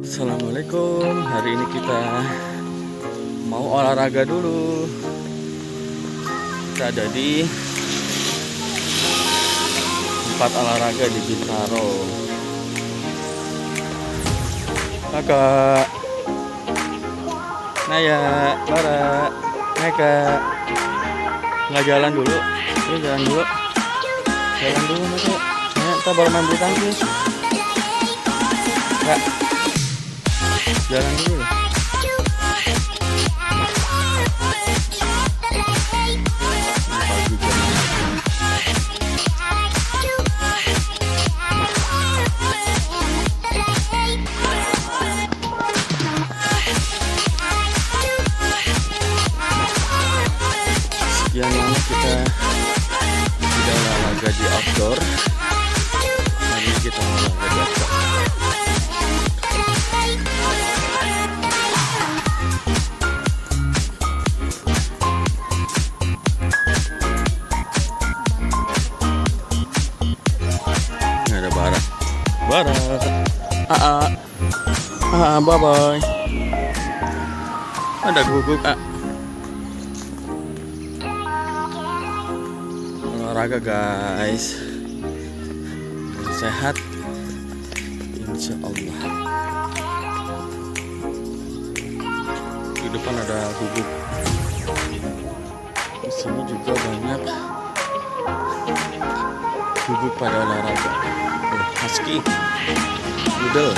Assalamualaikum. Hari ini kita mau olahraga dulu. Kita ada di tempat olahraga di Bintaro. Kakak Naya, Bara, Meka, nggak jalan dulu? Ini jalan dulu. Jalan dulu Meka. Nah, kita baru main bulu tangkis. Kak, jalan dulu. Sekian lama kita tidak olahraga di outdoor. Hari ini kita olahraga di outdoor. Ini ada Bara, bye bye. Ada guguk, olahraga guys, sehat insya Allah. Di depan ada guguk, di sini juga banyak guguk pada olahraga. Husky, poodle,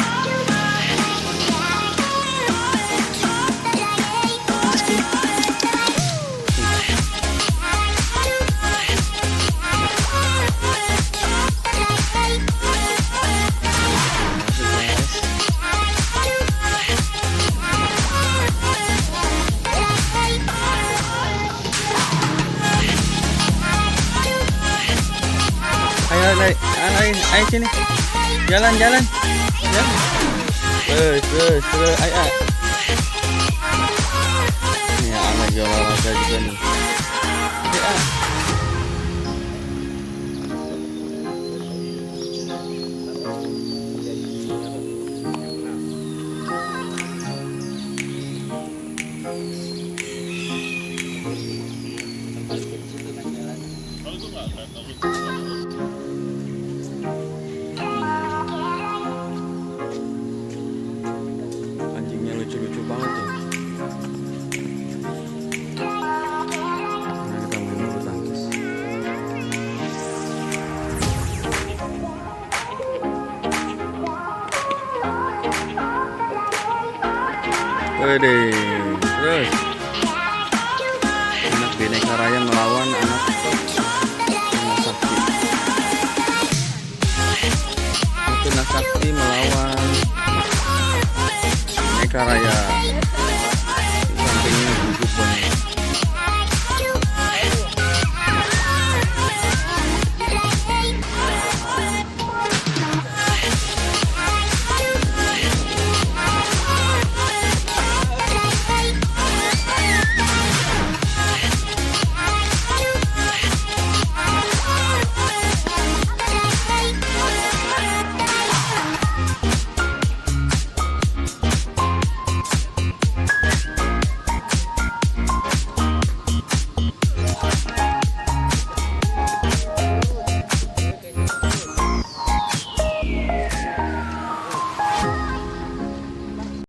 ayo sini, jalan, terus, ayo. Ini anak olahraga juga nih. Ayo. Lucu-lucu banget tuh. Nah, kita main bulu tangkis. Wede, terus anak bineka raya melawan anak sakti. Anak sakti melawan bineka raya.